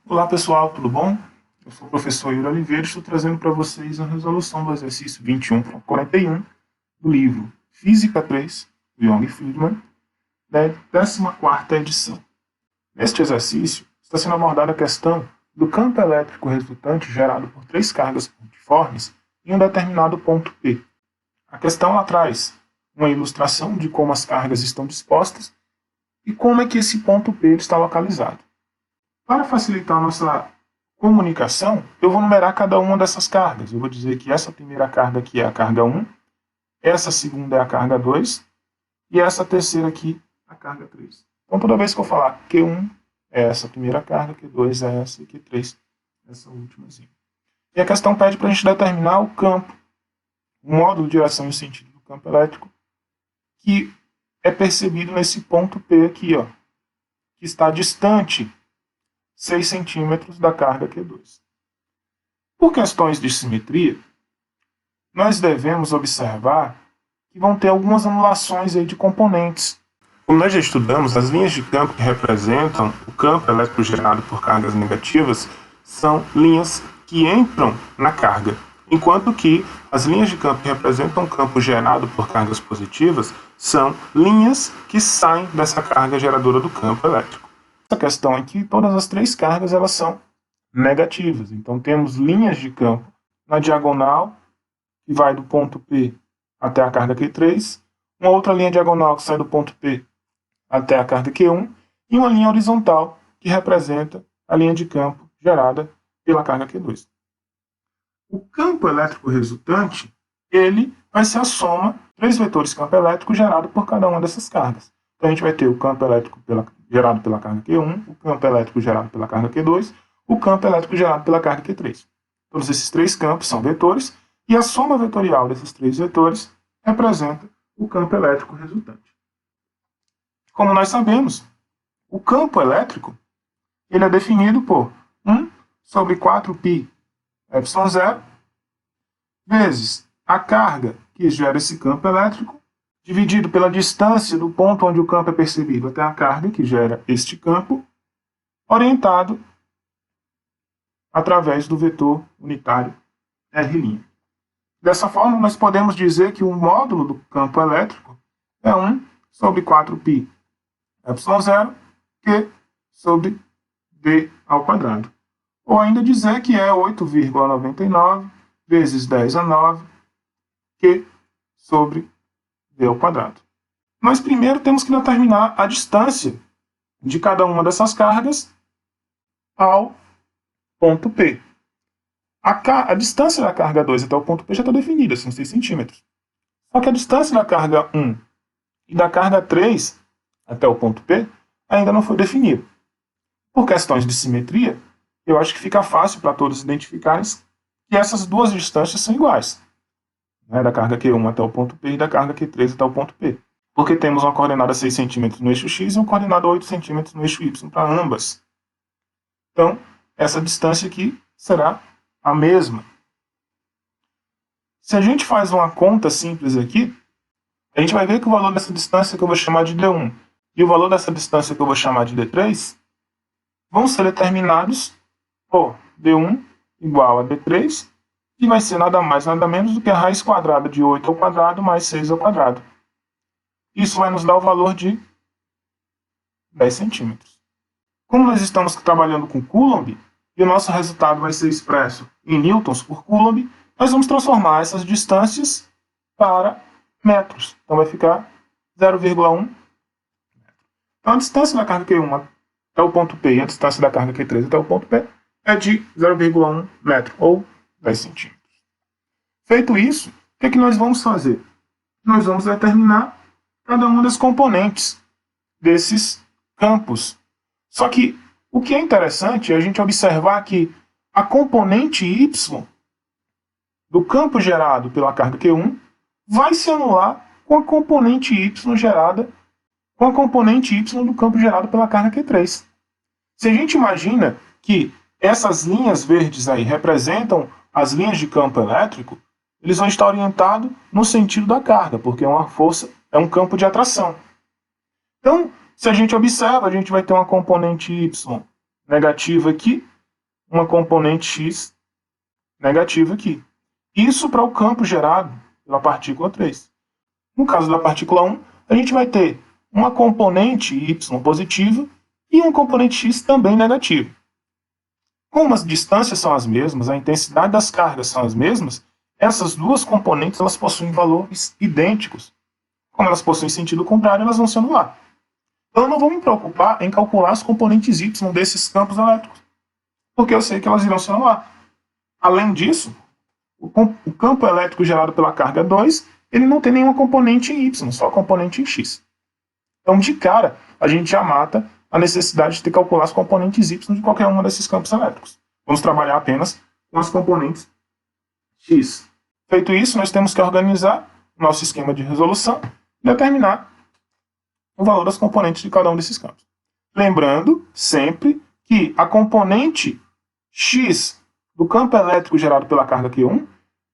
Olá pessoal, tudo bom? Eu sou o professor Yuri Oliveira e estou trazendo para vocês a resolução do exercício 21.41 do livro Física 3, do Young Friedman, da 14ª edição. Neste exercício, está sendo abordada a questão do campo elétrico resultante gerado por três cargas pontiformes em um determinado ponto P. A questão lá traz uma ilustração de como as cargas estão dispostas e como é que esse ponto P está localizado. Para facilitar a nossa comunicação, eu vou numerar cada uma dessas cargas. Eu vou dizer que essa primeira carga aqui é a carga 1, essa segunda é a carga 2 e essa terceira aqui a carga 3. Então toda vez que eu falar Q1 é essa primeira carga, Q2 é essa e Q3 essa últimazinha. E a questão pede para a gente determinar o campo, o módulo de direção e sentido do campo elétrico que é percebido nesse ponto P aqui, ó, que está distante 6 centímetros da carga Q2. Por questões de simetria, nós devemos observar que vão ter algumas anulações aí de componentes. Como nós já estudamos, as linhas de campo que representam o campo elétrico gerado por cargas negativas são linhas que entram na carga, enquanto que as linhas de campo que representam o campo gerado por cargas positivas são linhas que saem dessa carga geradora do campo elétrico. Essa questão aqui, todas as três cargas elas são negativas. Então temos linhas de campo na diagonal, que vai do ponto P até a carga Q3, uma outra linha diagonal que sai do ponto P até a carga Q1, e uma linha horizontal que representa a linha de campo gerada pela carga Q2. O campo elétrico resultante, ele vai ser a soma de três vetores campo elétrico gerado por cada uma dessas cargas. Então a gente vai ter o campo elétrico gerado pela carga Q1, o campo elétrico gerado pela carga Q2, o campo elétrico gerado pela carga Q3. Todos esses três campos são vetores, e a soma vetorial desses três vetores representa o campo elétrico resultante. Como nós sabemos, o campo elétrico ele é definido por 1 sobre 4π ε0 vezes a carga que gera esse campo elétrico, dividido pela distância do ponto onde o campo é percebido até a carga que gera este campo, orientado através do vetor unitário R'. Dessa forma, nós podemos dizer que o módulo do campo elétrico é 1 sobre 4π ε0 Q sobre D ao quadrado. Ou ainda dizer que é 8,99 vezes 10 a 9 Q sobre D ao quadrado. Nós primeiro temos que determinar a distância de cada uma dessas cargas ao ponto P. A distância da carga 2 até o ponto P já está definida, são 6 centímetros. Só que a distância da carga 1 e da carga 3 até o ponto P ainda não foi definida. Por questões de simetria, eu acho que fica fácil para todos identificarem que essas duas distâncias são iguais. Da carga Q1 até o ponto P e da carga Q3 até o ponto P. Porque temos uma coordenada 6 cm no eixo X e uma coordenada 8 cm no eixo Y para ambas. Então, essa distância aqui será a mesma. Se a gente faz uma conta simples aqui, a gente vai ver que o valor dessa distância que eu vou chamar de D1 e o valor dessa distância que eu vou chamar de D3 vão ser determinados por D1 igual a D3, que vai ser nada mais nada menos do que a raiz quadrada de 8 ao quadrado mais 6 ao quadrado. Isso vai nos dar o valor de 10 centímetros. Como nós estamos trabalhando com Coulomb, e o nosso resultado vai ser expresso em newtons por Coulomb, nós vamos transformar essas distâncias para metros. Então vai ficar 0,1 metro. Então a distância da carga Q1 até o ponto P e a distância da carga Q3 até o ponto P é de 0,1 metro, ou 10 centímetros. Feito isso, o que é que nós vamos fazer? Nós vamos determinar cada uma das componentes desses campos. Só que o que é interessante é a gente observar que a componente Y do campo gerado pela carga Q1 vai se anular com a componente Y gerada com a componente Y do campo gerado pela carga Q3. Se a gente imagina que essas linhas verdes aí representam as linhas de campo elétrico, eles vão estar orientados no sentido da carga, porque é uma força, é um campo de atração. Então, se a gente observa, a gente vai ter uma componente Y negativa aqui uma componente x negativa aqui. Isso para o campo gerado pela partícula 3. No caso da partícula 1, a gente vai ter uma componente y positiva e um componente x também negativo. Como as distâncias são as mesmas, a intensidade das cargas são as mesmas, essas duas componentes elas possuem valores idênticos. Como elas possuem sentido contrário, elas vão se anular. Então eu não vou me preocupar em calcular as componentes y desses campos elétricos, porque eu sei que elas irão se anular. Além disso, o campo elétrico gerado pela carga 2, ele não tem nenhuma componente em y, só a componente em x. Então, de cara, a gente já mata a necessidade de ter que calcular as componentes y de qualquer um desses campos elétricos. Vamos trabalhar apenas com as componentes x. Feito isso, nós temos que organizar nosso esquema de resolução e determinar o valor das componentes de cada um desses campos. Lembrando sempre que a componente x do campo elétrico gerado pela carga Q1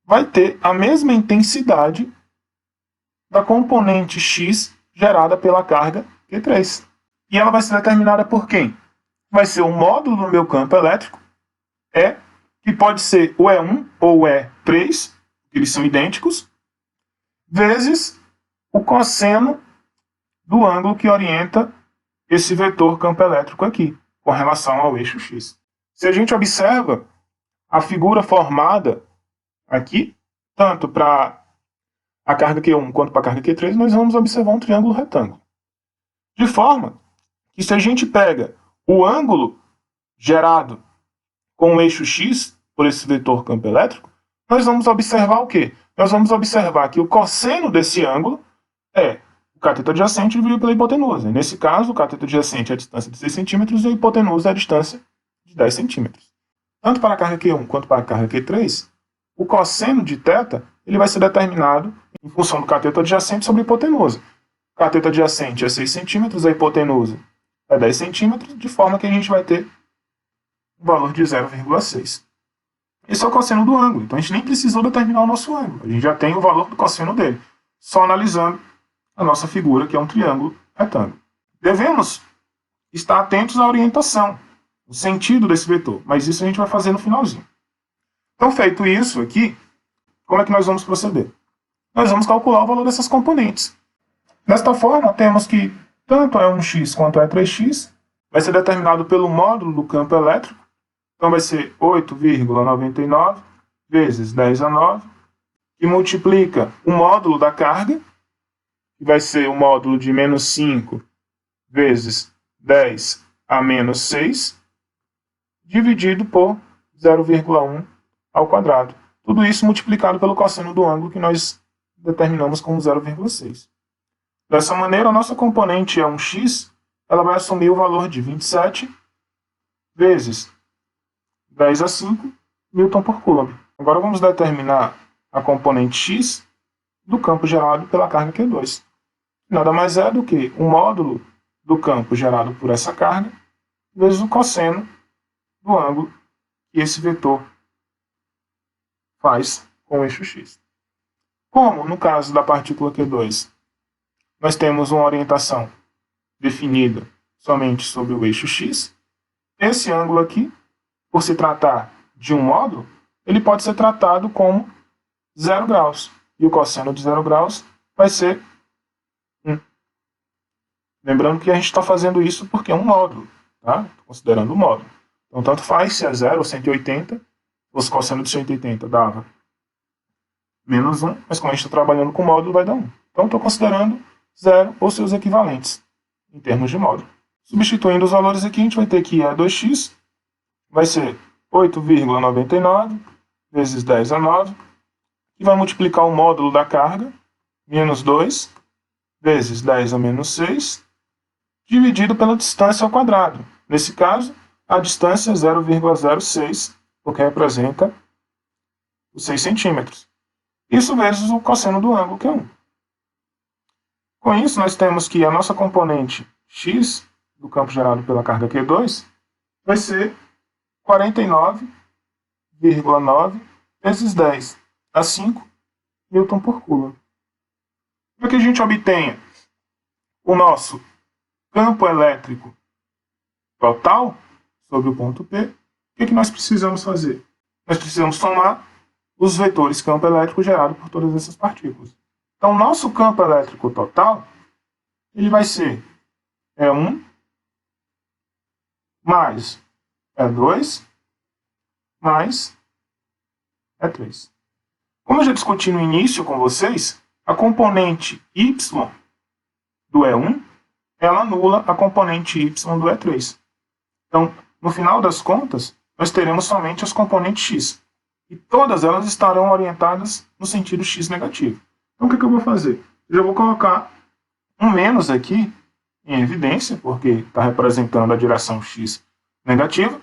vai ter a mesma intensidade da componente x gerada pela carga Q3. E ela vai ser determinada por quem? Vai ser o módulo do meu campo elétrico, que pode ser o E1 ou o E3, eles são idênticos, vezes o cosseno do ângulo que orienta esse vetor campo elétrico aqui, com relação ao eixo x. Se a gente observa a figura formada aqui, tanto para a carga Q1 quanto para a carga Q3, nós vamos observar um triângulo retângulo. De forma que se a gente pega o ângulo gerado com o eixo x por esse vetor campo elétrico, nós vamos observar o quê? Nós vamos observar que o cosseno desse ângulo é o cateto adjacente dividido pela hipotenusa. Nesse caso, o cateto adjacente é a distância de 6 centímetros e a hipotenusa é a distância de 10 centímetros. Tanto para a carga Q1 quanto para a carga Q3, o cosseno de θ ele vai ser determinado em função do cateto adjacente sobre a hipotenusa. O cateto adjacente é 6 centímetros, a hipotenusa é 10 centímetros, de forma que a gente vai ter um valor de 0,6. Esse é o cosseno do ângulo, então a gente nem precisou determinar o nosso ângulo, a gente já tem o valor do cosseno dele, só analisando a nossa figura, que é um triângulo retângulo. Devemos estar atentos à orientação, o sentido desse vetor, mas isso a gente vai fazer no finalzinho. Então, feito isso aqui, como é que nós vamos proceder? Nós vamos calcular o valor dessas componentes. Desta forma, temos que tanto E1x quanto E3x vai ser determinado pelo módulo do campo elétrico, então vai ser 8,99 vezes 10 a 9, que multiplica o módulo da carga, que vai ser o módulo de menos 5 vezes 10 a menos 6, dividido por 0,1 ao quadrado. Tudo isso multiplicado pelo cosseno do ângulo que nós determinamos como 0,6. Dessa maneira, a nossa componente E1x ela vai assumir o valor de 27 vezes 10 a 5 Newton por Coulomb. Agora vamos determinar a componente x do campo gerado pela carga Q2. Nada mais é do que o módulo do campo gerado por essa carga vezes o cosseno do ângulo que esse vetor faz com o eixo x. Como no caso da partícula Q2, nós temos uma orientação definida somente sobre o eixo x, esse ângulo aqui, por se tratar de um módulo, ele pode ser tratado como 0 graus. E o cosseno de 0 graus vai ser 1. Lembrando que a gente está fazendo isso porque é um módulo, tá? Considerando o módulo. Então, tanto faz se é 0 ou 180, o cosseno de 180 dava menos 1, mas como a gente está trabalhando com módulo, vai dar 1. Então, estou considerando 0 ou seus equivalentes, em termos de módulo. Substituindo os valores aqui, a gente vai ter que E2x vai ser 8,99 vezes 10 a 9, que vai multiplicar o módulo da carga, menos 2, vezes 10 a menos 6, dividido pela distância ao quadrado. Nesse caso, a distância é 0,06, porque representa os 6 centímetros. Isso vezes o cosseno do ângulo, que é 1. Com isso, nós temos que a nossa componente x do campo gerado pela carga Q2 vai ser 49,9 vezes 10 a 5 Newton por Coulomb. Para que a gente obtenha o nosso campo elétrico total sobre o ponto P, O que nós precisamos fazer? Nós precisamos somar os vetores campo elétrico gerado por todas essas partículas. Então, nosso campo elétrico total ele vai ser E1 mais E2 mais E3. Como eu já discuti no início com vocês, a componente Y do E1 ela anula a componente Y do E3. Então, no final das contas, nós teremos somente as componentes X. E todas elas estarão orientadas no sentido X negativo. Então, o que eu vou fazer? Eu já vou colocar um menos aqui em evidência, porque está representando a direção X negativa.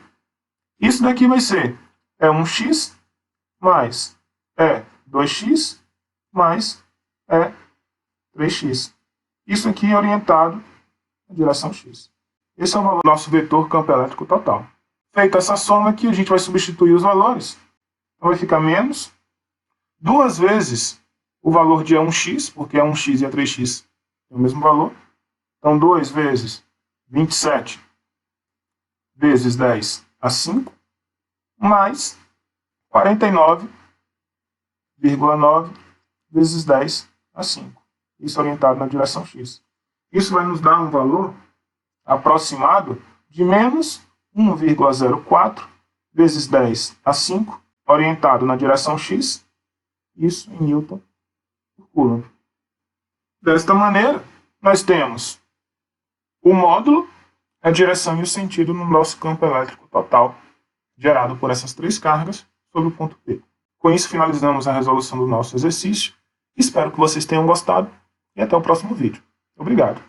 Isso daqui vai ser E1x mais E2x mais E3x. Isso aqui é orientado na direção X. Esse é o valor do nosso vetor campo elétrico total. Feita essa soma aqui, a gente vai substituir os valores. Então vai ficar menos 2 vezes o valor de E1x, porque E1x e E3x tem o mesmo valor. Então 2 vezes 27 vezes 10 a 5, mais 49,9 vezes 10 a 5. Isso orientado na direção X. Isso vai nos dar um valor aproximado de menos 1,04 vezes 10 a 5, orientado na direção X, isso em Newton por Coulomb. Desta maneira, nós temos o módulo, a direção e o sentido no nosso campo elétrico total, gerado por essas 3 cargas sobre o ponto P. Com isso, finalizamos a resolução do nosso exercício. Espero que vocês tenham gostado e até o próximo vídeo. Obrigado.